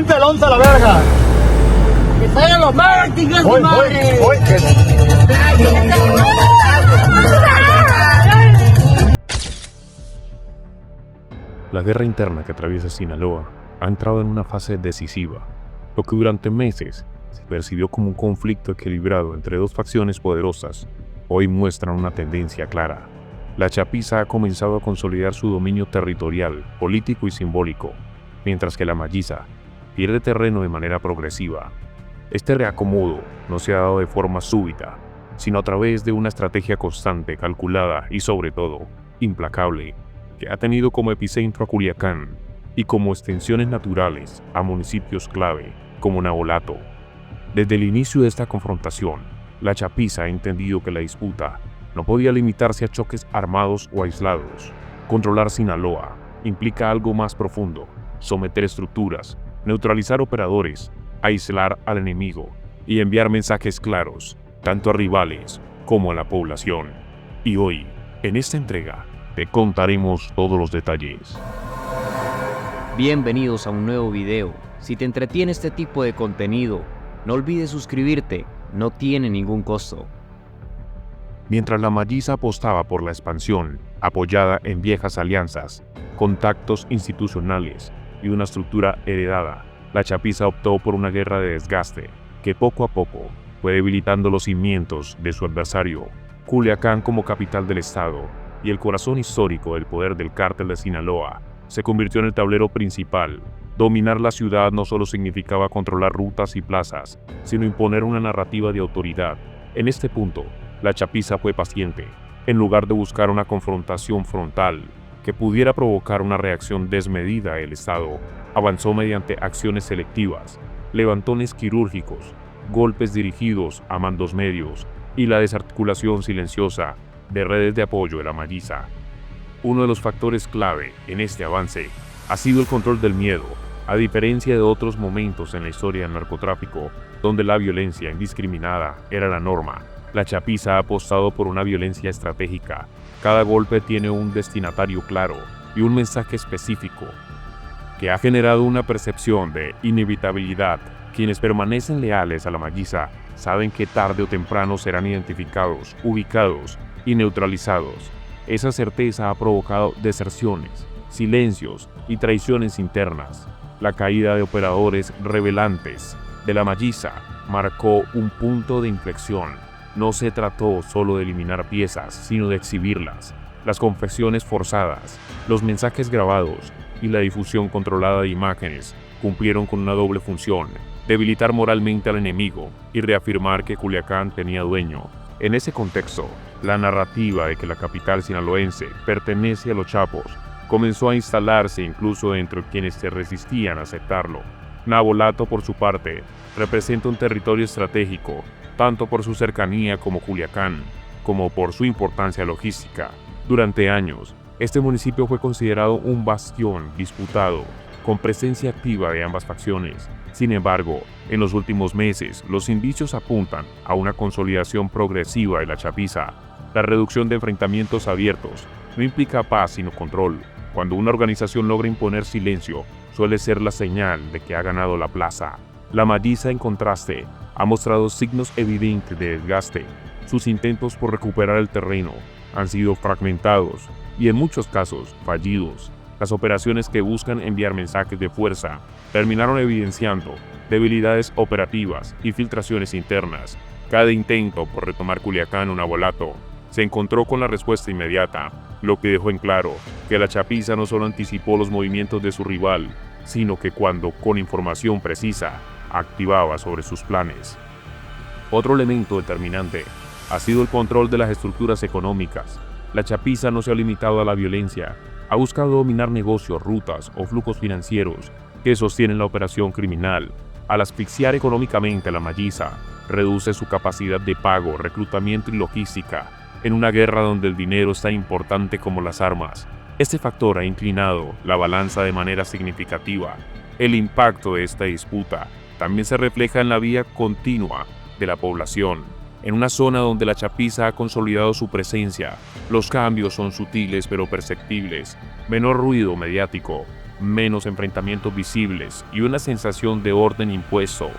Pelón a la verga. ¡Que salgan los mártires, Voy, madre! voy. La guerra interna que atraviesa Sinaloa ha entrado en una fase decisiva, lo que durante meses se percibió como un conflicto equilibrado entre dos facciones poderosas, hoy muestran una tendencia clara. La chapiza ha comenzado a consolidar su dominio territorial, político y simbólico, mientras que la malliza pierde terreno de manera progresiva. Este reacomodo no se ha dado de forma súbita, sino a través de una estrategia constante, calculada y sobre todo, implacable, que ha tenido como epicentro a Culiacán y como extensiones naturales a municipios clave como Navolato. Desde el inicio de esta confrontación, la chapiza ha entendido que la disputa no podía limitarse a choques armados o aislados. Controlar Sinaloa implica algo más profundo: someter estructuras, neutralizar operadores, aislar al enemigo y enviar mensajes claros, tanto a rivales como a la población. Y hoy, en esta entrega, te contaremos todos los detalles. Bienvenidos a un nuevo video. Si te entretiene este tipo de contenido, no olvides suscribirte, no tiene ningún costo. Mientras la malliza apostaba por la expansión, apoyada en viejas alianzas, contactos institucionales y una estructura heredada, la chapiza optó por una guerra de desgaste que poco a poco fue debilitando los cimientos de su adversario. Culiacán, como capital del estado y el corazón histórico del poder del cártel de Sinaloa, se convirtió en el tablero principal. Dominar la ciudad no solo significaba controlar rutas y plazas, sino imponer una narrativa de autoridad. En este punto, la chapiza fue paciente. En lugar de buscar una confrontación frontal que pudiera provocar una reacción desmedida del Estado, avanzó mediante acciones selectivas, levantones quirúrgicos, golpes dirigidos a mandos medios y la desarticulación silenciosa de redes de apoyo de la malliza. Uno de los factores clave en este avance ha sido el control del miedo. A diferencia de otros momentos en la historia del narcotráfico, donde la violencia indiscriminada era la norma, la chapiza ha apostado por una violencia estratégica. Cada golpe tiene un destinatario claro y un mensaje específico, que ha generado una percepción de inevitabilidad. Quienes permanecen leales a la malliza saben que tarde o temprano serán identificados, ubicados y neutralizados. Esa certeza ha provocado deserciones, silencios y traiciones internas. La caída de operadores rebelantes de la malliza marcó un punto de inflexión. No se trató solo de eliminar piezas, sino de exhibirlas. Las confesiones forzadas, los mensajes grabados y la difusión controlada de imágenes cumplieron con una doble función: debilitar moralmente al enemigo y reafirmar que Culiacán tenía dueño. En ese contexto, la narrativa de que la capital sinaloense pertenece a los Chapos comenzó a instalarse incluso entre quienes se resistían a aceptarlo. Navolato, por su parte, representa un territorio estratégico, tanto por su cercanía como Culiacán, como por su importancia logística. Durante años, este municipio fue considerado un bastión disputado, con presencia activa de ambas facciones. Sin embargo, en los últimos meses, los indicios apuntan a una consolidación progresiva de la chapiza. La reducción de enfrentamientos abiertos no implica paz sino control. Cuando una organización logra imponer silencio, suele ser la señal de que ha ganado la plaza. La malliza, en contraste, ha mostrado signos evidentes de desgaste. Sus intentos por recuperar el terreno han sido fragmentados y en muchos casos fallidos. Las operaciones que buscan enviar mensajes de fuerza terminaron evidenciando debilidades operativas y filtraciones internas. Cada intento por retomar Culiacán o Navolato se encontró con la respuesta inmediata, lo que dejó en claro que la chapiza no solo anticipó los movimientos de su rival, sino que cuando con información precisa activaba sobre sus planes. Otro elemento determinante ha sido el control de las estructuras económicas. La chapiza no se ha limitado a la violencia, ha buscado dominar negocios, rutas o flujos financieros que sostienen la operación criminal. Al asfixiar económicamente a la malliza, reduce su capacidad de pago, reclutamiento y logística. En una guerra donde el dinero es tan importante como las armas, este factor ha inclinado la balanza de manera significativa. El impacto de esta disputa también se refleja en la vida continua de la población. En una zona donde la chapiza ha consolidado su presencia, los cambios son sutiles pero perceptibles: menor ruido mediático, menos enfrentamientos visibles y una sensación de orden impuesto.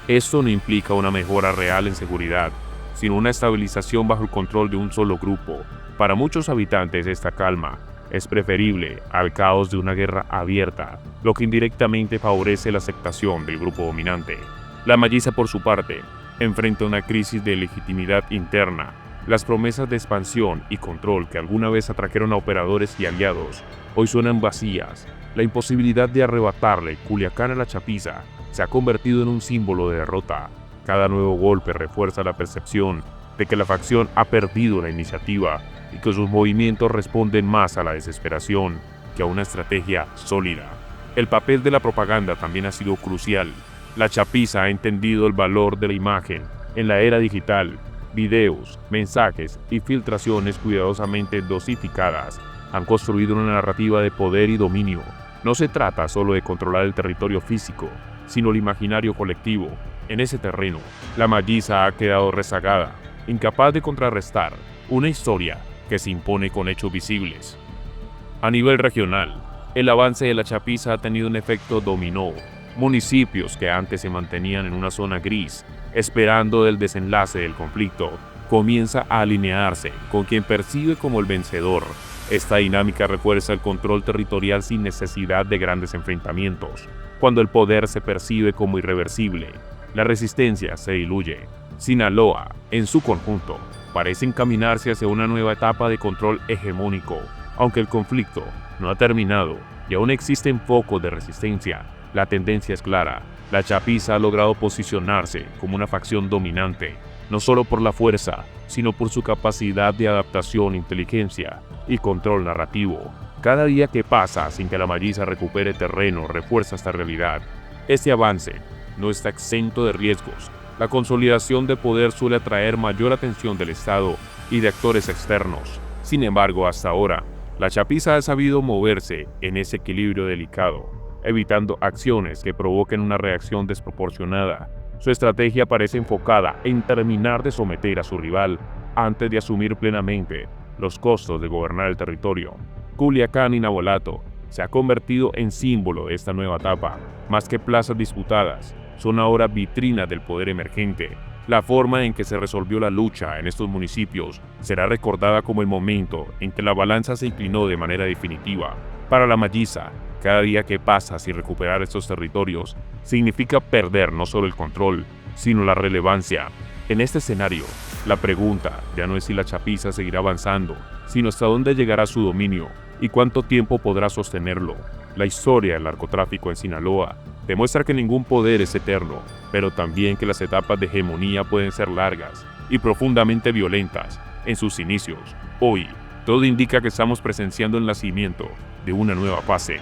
Esto no implica una mejora real en seguridad, sino una estabilización bajo el control de un solo grupo. Para muchos habitantes esta calma es preferible al caos de una guerra abierta, lo que indirectamente favorece la aceptación del grupo dominante. La Malliza, por su parte, enfrenta una crisis de legitimidad interna. Las promesas de expansión y control que alguna vez atrajeron a operadores y aliados, hoy suenan vacías. La imposibilidad de arrebatarle Culiacán a la Chapiza se ha convertido en un símbolo de derrota. Cada nuevo golpe refuerza la percepción de que la facción ha perdido la iniciativa y que sus movimientos responden más a la desesperación que a una estrategia sólida. El papel de la propaganda también ha sido crucial. La Chapiza ha entendido el valor de la imagen en la era digital. Videos, mensajes y filtraciones cuidadosamente dosificadas han construido una narrativa de poder y dominio. No se trata solo de controlar el territorio físico, sino el imaginario colectivo. En ese terreno, la Malliza ha quedado rezagada, incapaz de contrarrestar una historia que se impone con hechos visibles. A nivel regional, el avance de la Chapiza ha tenido un efecto dominó. Municipios que antes se mantenían en una zona gris, esperando el desenlace del conflicto, comienza a alinearse con quien percibe como el vencedor. Esta dinámica refuerza el control territorial sin necesidad de grandes enfrentamientos. Cuando el poder se percibe como irreversible, la resistencia se diluye. Sinaloa, en su conjunto, parece encaminarse hacia una nueva etapa de control hegemónico. Aunque el conflicto no ha terminado y aún existen focos de resistencia, la tendencia es clara. La Chapiza ha logrado posicionarse como una facción dominante, no solo por la fuerza, sino por su capacidad de adaptación, inteligencia y control narrativo. Cada día que pasa sin que la Malliza recupere terreno refuerza esta realidad. Este avance no está exento de riesgos. La consolidación de poder suele atraer mayor atención del Estado y de actores externos. Sin embargo, hasta ahora, la Chapiza ha sabido moverse en ese equilibrio delicado, evitando acciones que provoquen una reacción desproporcionada. Su estrategia parece enfocada en terminar de someter a su rival antes de asumir plenamente los costos de gobernar el territorio. Culiacán y Navolato se ha convertido en símbolo de esta nueva etapa. Más que plazas disputadas, son ahora vitrinas del poder emergente. La forma en que se resolvió la lucha en estos municipios será recordada como el momento en que la balanza se inclinó de manera definitiva. Para la Malliza, cada día que pasa sin recuperar estos territorios significa perder no solo el control, sino la relevancia. En este escenario, la pregunta ya no es si la Chapiza seguirá avanzando, sino hasta dónde llegará su dominio y cuánto tiempo podrá sostenerlo. La historia del narcotráfico en Sinaloa demuestra que ningún poder es eterno, pero también que las etapas de hegemonía pueden ser largas y profundamente violentas en sus inicios. Hoy, todo indica que estamos presenciando el nacimiento de una nueva fase.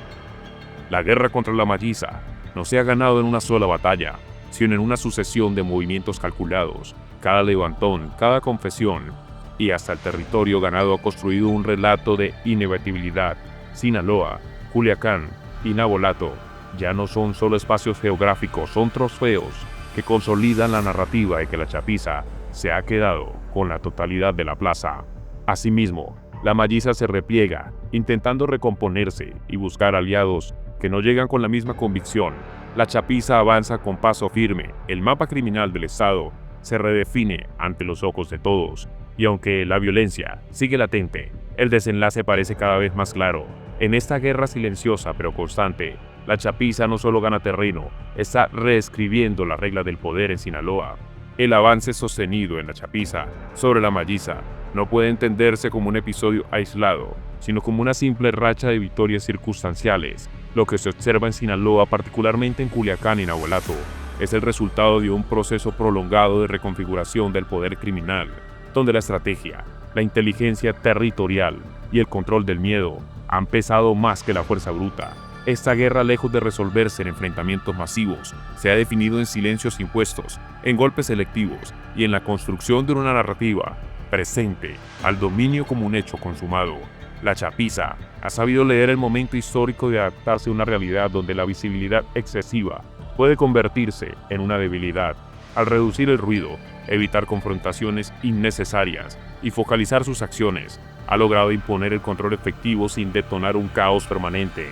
La guerra contra la Malliza no se ha ganado en una sola batalla, sino en una sucesión de movimientos calculados. Cada levantón, cada confesión y hasta el territorio ganado ha construido un relato de inevitabilidad. Sinaloa, Culiacán y Navolato ya no son solo espacios geográficos, son trofeos que consolidan la narrativa de que la Chapiza se ha quedado con la totalidad de la plaza. Asimismo, la Malliza se repliega, intentando recomponerse y buscar aliados que no llegan con la misma convicción. La Chapiza avanza con paso firme, el mapa criminal del Estado se redefine ante los ojos de todos, y aunque la violencia sigue latente, el desenlace parece cada vez más claro. En esta guerra silenciosa pero constante, la Chapiza no solo gana terreno, está reescribiendo la regla del poder en Sinaloa. El avance sostenido en la Chapiza sobre la Malliza no puede entenderse como un episodio aislado, sino como una simple racha de victorias circunstanciales. Lo que se observa en Sinaloa, particularmente en Culiacán y Navolato, es el resultado de un proceso prolongado de reconfiguración del poder criminal, donde la estrategia, la inteligencia territorial y el control del miedo han pesado más que la fuerza bruta. Esta guerra, lejos de resolverse en enfrentamientos masivos, se ha definido en silencios impuestos, en golpes selectivos y en la construcción de una narrativa presente al dominio como un hecho consumado. La Chapiza ha sabido leer el momento histórico de adaptarse a una realidad donde la visibilidad excesiva puede convertirse en una debilidad. Al reducir el ruido, evitar confrontaciones innecesarias y focalizar sus acciones, ha logrado imponer el control efectivo sin detonar un caos permanente.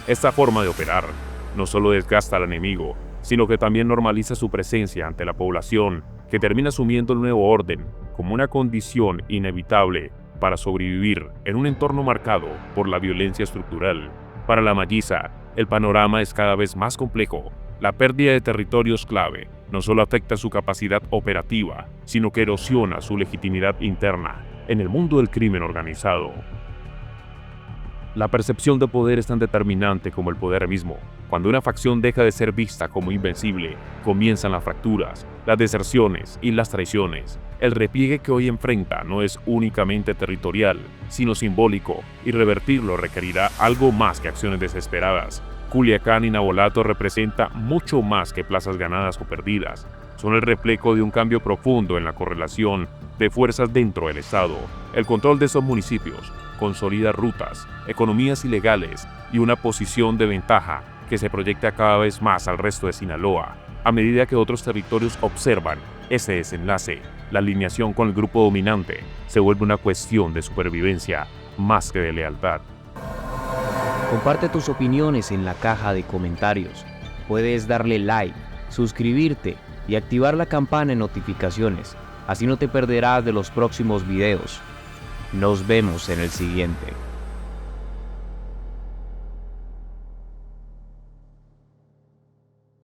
Esta forma de operar no solo desgasta al enemigo, sino que también normaliza su presencia ante la población, que termina asumiendo el nuevo orden como una condición inevitable para sobrevivir en un entorno marcado por la violencia estructural. Para la Malliza, el panorama es cada vez más complejo. La pérdida de territorios clave no solo afecta su capacidad operativa, sino que erosiona su legitimidad interna en el mundo del crimen organizado. La percepción de poder es tan determinante como el poder mismo. Cuando una facción deja de ser vista como invencible, comienzan las fracturas, las deserciones y las traiciones. El repliegue que hoy enfrenta no es únicamente territorial, sino simbólico, y revertirlo requerirá algo más que acciones desesperadas. Culiacán y Navolato representa mucho más que plazas ganadas o perdidas. Son el reflejo de un cambio profundo en la correlación de fuerzas dentro del Estado. El control de esos municipios consolida rutas, economías ilegales y una posición de ventaja que se proyecta cada vez más al resto de Sinaloa. A medida que otros territorios observan ese desenlace, la alineación con el grupo dominante se vuelve una cuestión de supervivencia más que de lealtad. Comparte tus opiniones en la caja de comentarios. Puedes darle like, suscribirte y activar la campana de notificaciones. Así no te perderás de los próximos videos. Nos vemos en el siguiente.